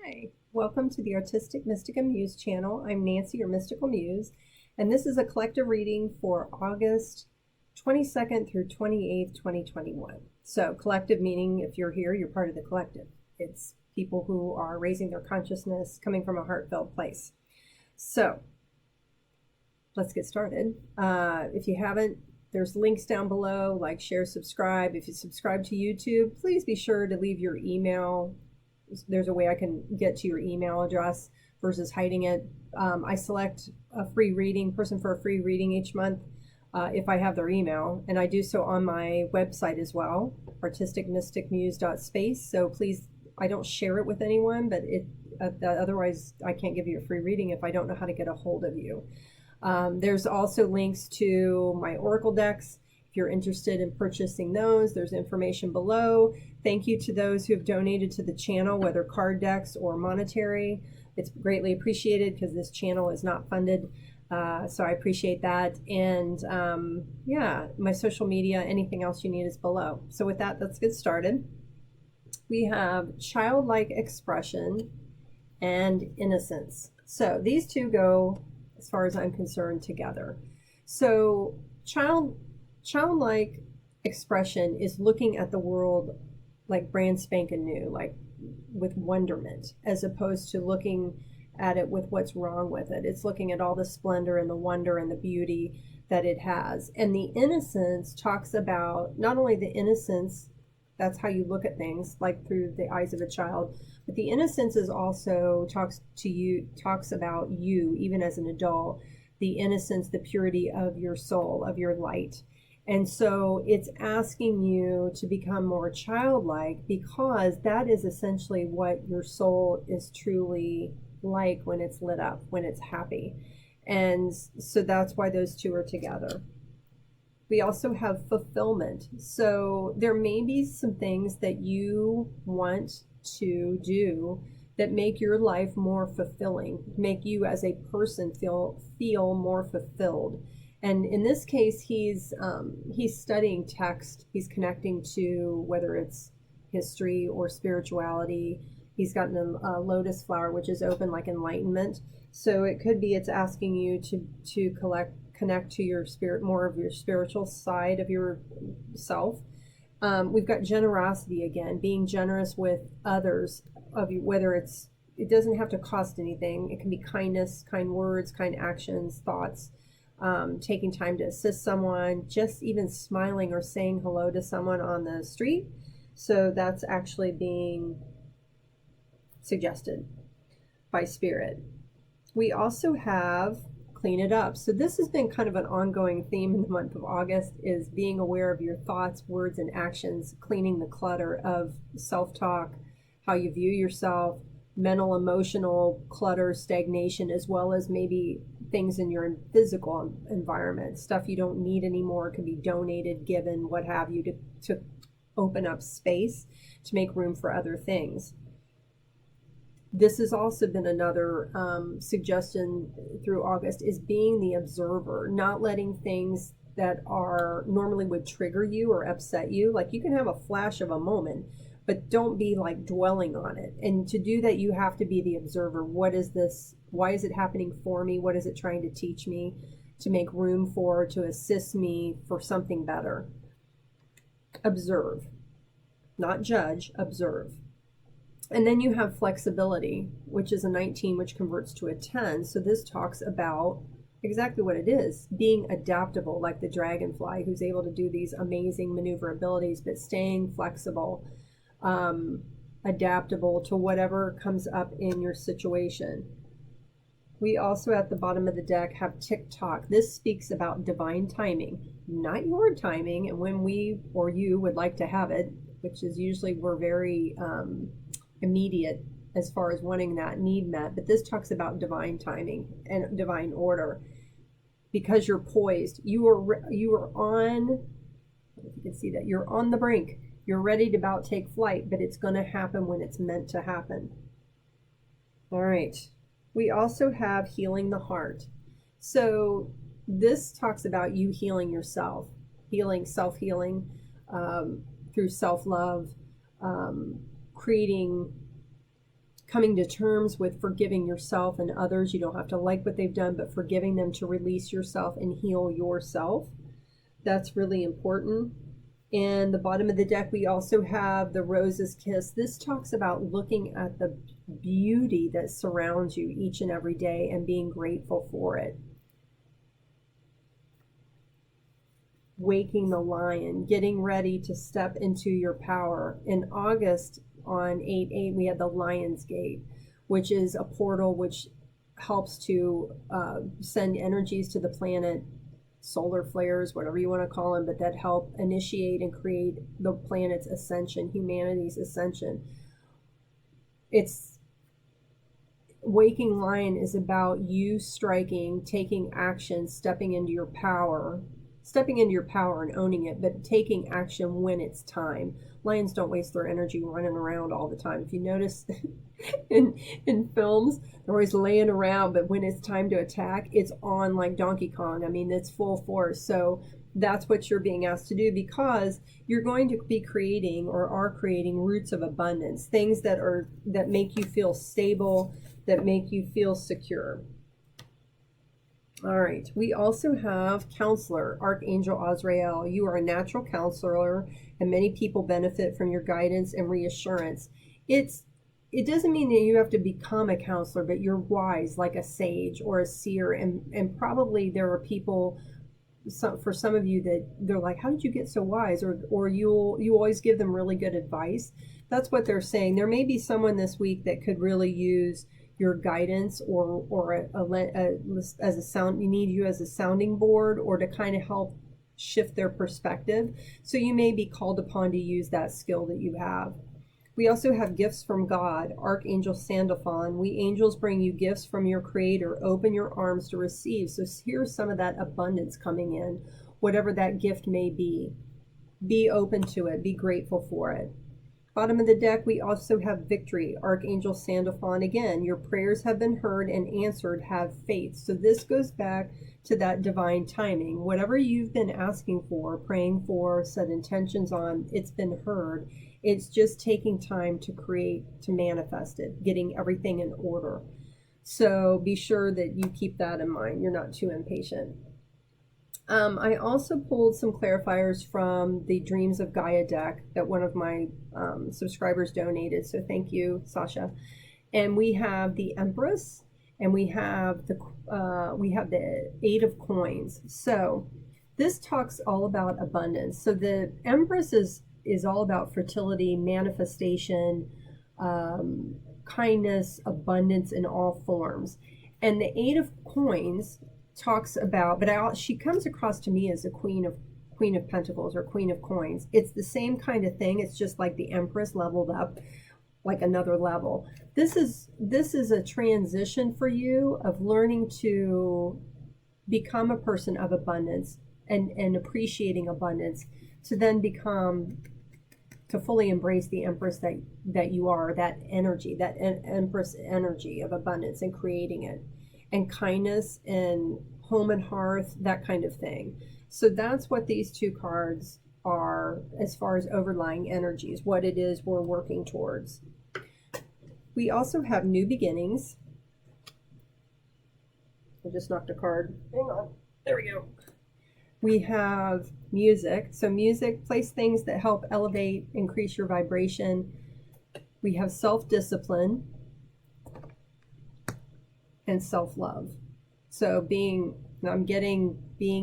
Hi, welcome to the Artistic Mystica Muse channel. I'm Nancy, your Mystical Muse, and this is a collective reading for August 22nd through 28th, 2021. So collective meaning if you're here, you're part of the collective. It's people who are raising their consciousness, coming from a heartfelt place. So let's get started. If you haven't, there's links down below, like, share, subscribe. If you subscribe to YouTube, please be sure to leave your email. There's a way I can get to your email address versus hiding it. I select a free reading, person for a free reading each month if I have their email, and I do so on my website as well, artisticmysticmuse.space. So please, I don't share it with anyone, but otherwise I can't give you a free reading if I don't know how to get a hold of you. There's also links to my oracle decks. If you're interested in purchasing those, there's information below. Thank you to those who have donated to the channel, whether card decks or monetary. It's greatly appreciated because this channel is not funded. So I appreciate that. And yeah, my social media, anything else you need is below. So with that, let's get started. We have childlike expression and innocence. So these two go, as far as I'm concerned, together. So childlike expression is looking at the world like brand spanking new, like with wonderment, as opposed to looking at it with what's wrong with it. It's looking at all the splendor and the wonder and the beauty that it has. And the innocence talks about not only the innocence, that's how you look at things, like through the eyes of a child, but the innocence is also talks about you, even as an adult, the innocence, the purity of your soul, of your light. And so it's asking you to become more childlike, because that is essentially what your soul is truly like when it's lit up, when it's happy. And so that's why those two are together. We also have fulfillment. So there may be some things that you want to do that make your life more fulfilling, make you as a person feel more fulfilled. And in this case, he's studying text. He's connecting to whether it's history or spirituality. He's gotten a lotus flower, which is open like enlightenment. So it could be it's asking you to connect to your spirit, more of your spiritual side of yourself. We've got generosity again, being generous with others, whether it doesn't have to cost anything. It can be kindness, kind words, kind actions, thoughts. Taking time to assist someone, just even smiling or saying hello to someone on the street. So that's actually being suggested by spirit. We also have clean it up. So this has been kind of an ongoing theme in the month of August, is being aware of your thoughts, words, and actions, cleaning the clutter of self-talk, how you view yourself, mental, emotional clutter, stagnation, as well as maybe things in your physical environment, stuff you don't need anymore, can be donated, given, what have you, to open up space to make room for other things. This has also been another suggestion through August, is being the observer, not letting things that are normally would trigger you or upset you. Like, you can have a flash of a moment, but don't be like dwelling on it. And to do that, you have to be the observer. What is this? Why is it happening for me? What is it trying to teach me, to make room for, to assist me for something better? Observe, not judge, observe. And then you have flexibility, which is a 19, which converts to a 10. So this talks about exactly what it is, being adaptable, like the dragonfly, who's able to do these amazing maneuverabilities, but staying flexible, adaptable to whatever comes up in your situation. We also, at the bottom of the deck, have tick-tock. This speaks about divine timing, not your timing and when we or you would like to have it, which is usually we're very immediate as far as wanting that need met. But this talks about divine timing and divine order, because you're poised. You are on, if you can see that, you're on the brink. You're ready to about take flight, but it's going to happen when it's meant to happen. All right. We also have healing the heart. So this talks about you healing yourself, self-healing through self-love, creating coming to terms with forgiving yourself and others. You don't have to like what they've done, but forgiving them to release yourself and heal yourself. That's really important. And the bottom of the deck, we also have the Rose's Kiss. This talks about looking at the beauty that surrounds you each and every day and being grateful for it. Waking the Lion, getting ready to step into your power. In August on 8/8, we had the Lion's Gate, which is a portal which helps to send energies to the planet, solar flares, whatever you want to call them, but that help initiate and create the planet's ascension, humanity's ascension. It's Waking Lion is about you striking, taking action, stepping into your power and owning it, but taking action when it's time. Lions don't waste their energy running around all the time. If you notice in films, they're always laying around, but when it's time to attack, it's on like Donkey Kong. I mean, it's full force. So that's what you're being asked to do, because you're going to be creating or are creating roots of abundance, things that make you feel stable, that make you feel secure. All right, we also have Counselor, Archangel Azrael. You are a natural counselor, and many people benefit from your guidance and reassurance. It doesn't mean that you have to become a counselor, but you're wise, like a sage or a seer, and probably there are people, for some of you, that they're like, how did you get so wise? Or you always give them really good advice. That's what they're saying. There may be someone this week that could really use your guidance, or as a sound, you need you as a sounding board, or to kind of help shift their perspective. So you may be called upon to use that skill that you have. We also have gifts from God, Archangel Sandalphon. We angels bring you gifts from your Creator. Open your arms to receive. So here's some of that abundance coming in, whatever that gift may be. Be open to it. Be grateful for it. Bottom of the deck, we also have Victory, Archangel Sandalphon. Again, your prayers have been heard and answered. Have faith. So this goes back to that divine timing. Whatever you've been asking for, praying for, set intentions on, it's been heard. It's just taking time to create, to manifest it, getting everything in order. So be sure that you keep that in mind. You're not too impatient. I also pulled some clarifiers from the Dreams of Gaia deck that one of my subscribers donated. So thank you, Sasha. And we have the Empress, and we have the Eight of Coins. So this talks all about abundance. So the Empress is all about fertility, manifestation, kindness, abundance in all forms. And the Eight of Coins talks about, but she comes across to me as a Queen of Pentacles or Queen of Coins. It's the same kind of thing. It's just like the Empress leveled up, like another level. This is a transition for you of learning to become a person of abundance and appreciating abundance, to then to fully embrace the Empress that you are, that energy, that Empress energy of abundance, and creating it, and kindness and home and hearth, that kind of thing. So that's what these two cards are as far as overlying energies, what it is we're working towards. We also have New Beginnings. I just knocked a card. Hang on. There we go. We have Music. So music, place things that help elevate, increase your vibration. We have Self-Discipline and self-love. So being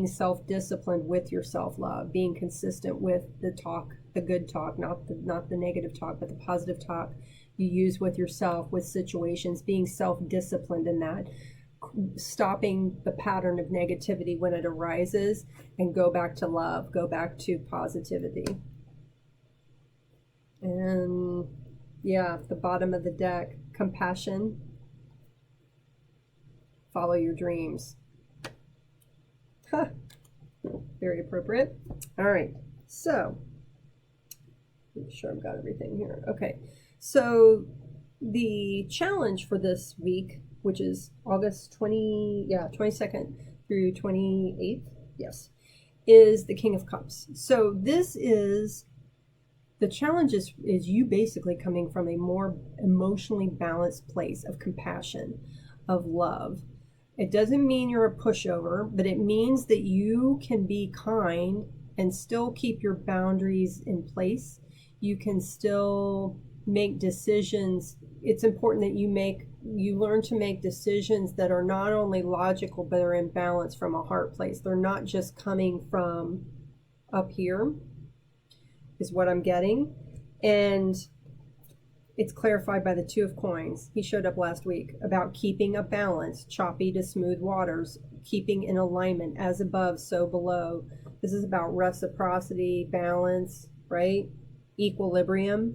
self-disciplined with your self-love, being consistent with the talk, the good talk, not the negative talk, but the positive talk you use with yourself, with situations, being self-disciplined in that, stopping the pattern of negativity when it arises, and go back to love, go back to positivity. And yeah, the bottom of the deck, compassion. Follow your dreams. Huh. Very appropriate. All right. So, make sure I've got everything here. Okay. So, the challenge for this week, which is August 22nd through 28th, yes, is the King of Cups. So, this is The challenge is you basically coming from a more emotionally balanced place of compassion, of love. It doesn't mean you're a pushover, but it means that you can be kind and still keep your boundaries in place. You can still make decisions. It's important that you learn to make decisions that are not only logical, but are in balance from a heart place. They're not just coming from up here, is what I'm getting. And it's clarified by the Two of Coins. He showed up last week about keeping a balance, choppy to smooth waters, keeping in alignment, as above, so below. This is about reciprocity, balance, right? Equilibrium.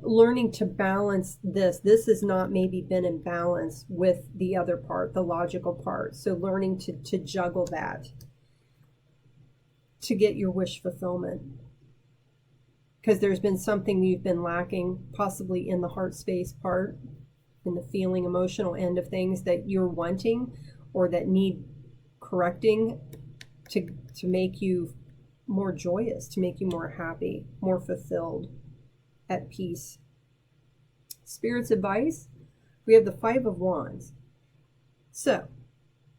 Learning to balance this. This has not maybe been in balance with the other part, the logical part. So learning to juggle that to get your wish fulfillment. Because there's been something you've been lacking, possibly in the heart space part, in the feeling, emotional end of things that you're wanting or that need correcting to make you more joyous, to make you more happy, more fulfilled, at peace. Spirit's advice, we have the Five of Wands. So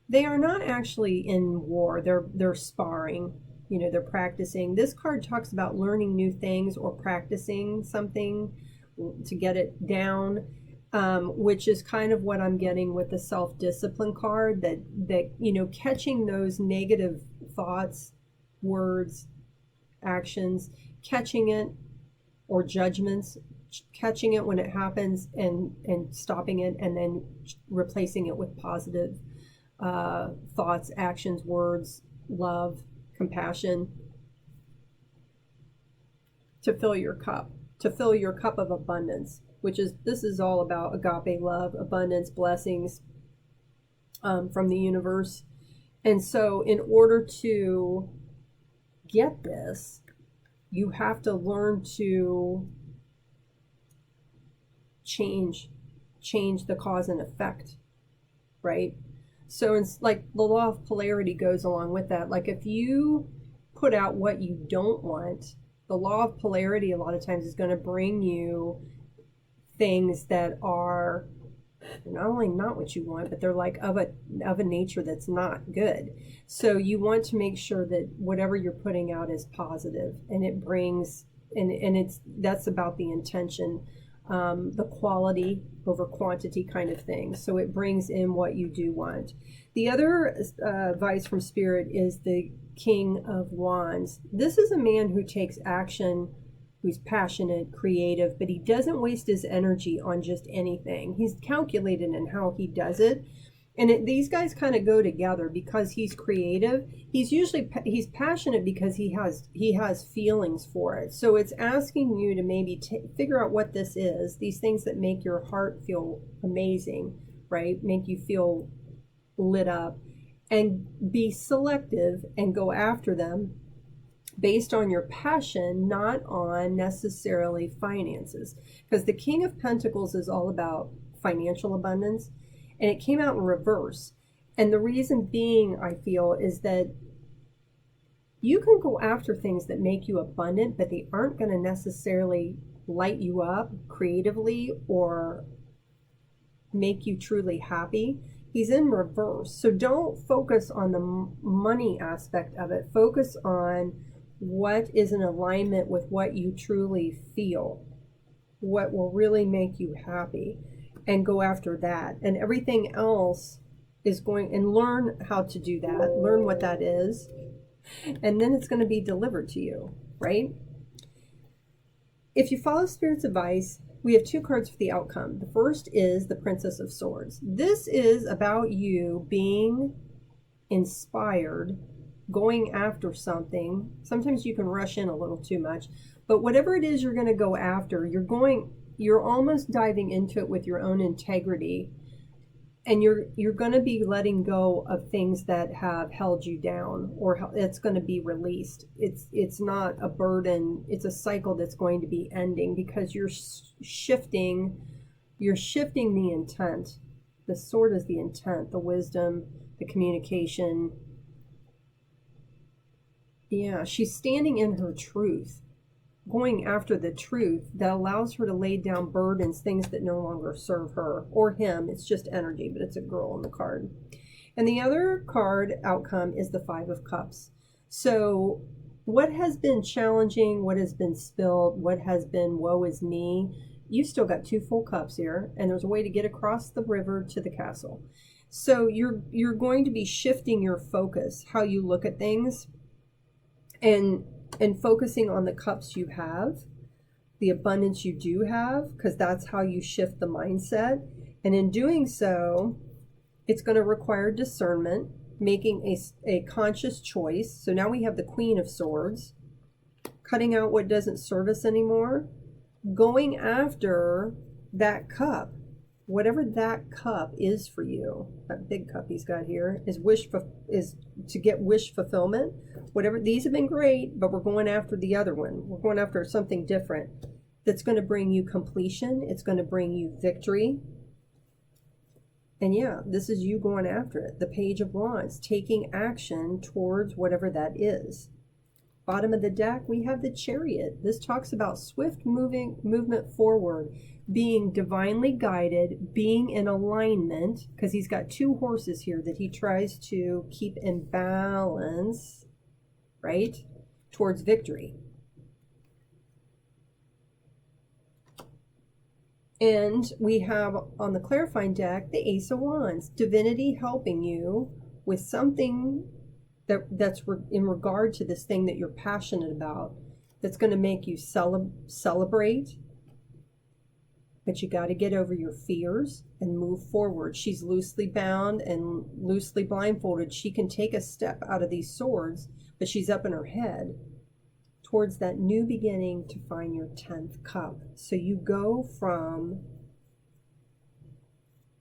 they are not actually in war. They're sparring. They're practicing. This card talks about learning new things or practicing something to get it down, which is kind of what I'm getting with the self-discipline card, that catching those negative thoughts, words, actions, catching it, or judgments, catching it when it happens and stopping it, and then replacing it with positive thoughts, actions, words, love, compassion, to fill your cup of abundance, this is all about agape love, abundance, blessings from the universe. And so in order to get this, you have to learn to change the cause and effect, right? So it's like the law of polarity goes along with that. Like if you put out what you don't want, the law of polarity a lot of times is going to bring you things that are not only not what you want, but they're like of a nature that's not good. So you want to make sure that whatever you're putting out is positive, and it brings that's about the intention, the quality over quantity kind of thing. So it brings in what you do want. The other advice from Spirit is the King of Wands. This is a man who takes action, who's passionate, creative, but he doesn't waste his energy on just anything. He's calculated in how he does it. And these guys kind of go together because he's creative. He's passionate because he has feelings for it. So it's asking you to maybe figure out what this is, these things that make your heart feel amazing, right? Make you feel lit up, and be selective and go after them based on your passion, not on necessarily finances. Because the King of Pentacles is all about financial abundance, and it came out in reverse. And the reason being, I feel, is that you can go after things that make you abundant, but they aren't going to necessarily light you up creatively or make you truly happy. He's in reverse. So don't focus on the money aspect of it. Focus on what is in alignment with what you truly feel, what will really make you happy, and go after that. And everything else is and learn how to do that, learn what that is, and then it's going to be delivered to you, right? If you follow Spirit's advice, we have two cards for the outcome. The first is the Princess of Swords. This is about you being inspired, going after something. Sometimes you can rush in a little too much, but whatever it is you're going to go after, you're almost diving into it with your own integrity, and you're going to be letting go of things that have held you down, or it's going to be released. It's not a burden. It's a cycle that's going to be ending because you're shifting the intent. The sword is the intent, the wisdom, the communication. Yeah, she's standing in her truth, going after the truth that allows her to lay down burdens, things that no longer serve her or him. It's just energy, but it's a girl on the card. And the other card outcome is the Five of Cups. So what has been challenging, what has been spilled, what has been woe is me, you've still got 2 full cups here, and there's a way to get across the river to the castle. So you're going to be shifting your focus, how you look at things, and focusing on the cups you have, the abundance you do have, because that's how you shift the mindset. And in doing so, it's going to require discernment, making a conscious choice. So now we have the Queen of Swords, cutting out what doesn't serve us anymore, going after that cup, whatever that cup is for you. That big cup he's got here is to get wish fulfillment. Whatever, these have been great, but we're going after the other one. We're going after something different that's going to bring you completion. It's going to bring you victory. And yeah, this is you going after it. The Page of Wands, taking action towards whatever that is. Bottom of the deck, we have the Chariot. This talks about swift movement forward, being divinely guided, being in alignment, because he's got 2 horses here that he tries to keep in balance, right, towards victory. And we have on the clarifying deck the Ace of Wands, divinity helping you with something that's in regard to this thing that you're passionate about, that's going to make you celebrate. But you got to get over your fears and move forward. She's loosely bound and loosely blindfolded. She can take a step out of these swords, but she's up in her head towards that new beginning to find your 10th cup. So you go from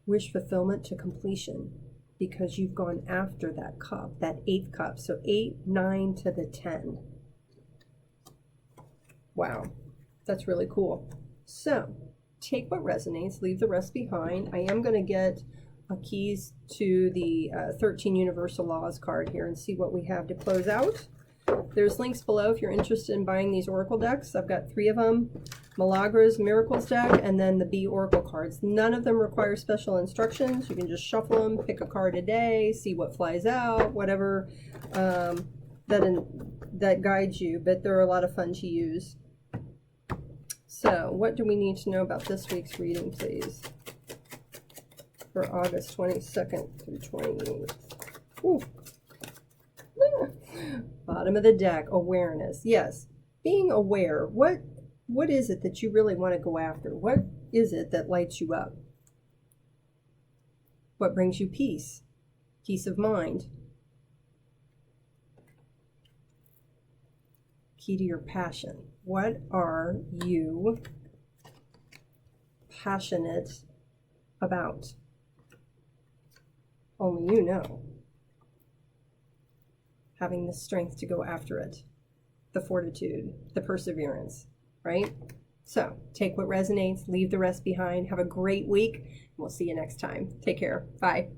wish fulfillment to completion because you've gone after that cup, that 8th cup. So 8, 9 to the 10. Wow, that's really cool. So take what resonates, leave the rest behind. I am going to get keys to the 13 Universal Laws card here and see what we have to close out. There's links below if you're interested in buying these Oracle decks. I've got 3 of them, Milagros-Miracles deck, and then the B Oracle cards. None of them require special instructions. You can just shuffle them, pick a card a day, see what flies out, whatever that guides you, but they're a lot of fun to use. So what do we need to know about this week's reading, please? For August 22nd through 28th. Ooh. Bottom of the deck, awareness. Yes, being aware. What is it that you really want to go after? What is it that lights you up? What brings you peace? Peace of mind. Key to your passion. What are you passionate about? Only you know. Having the strength to go after it, the fortitude, the perseverance, right? So take what resonates, leave the rest behind. Have a great week. We'll see you next time. Take care. Bye.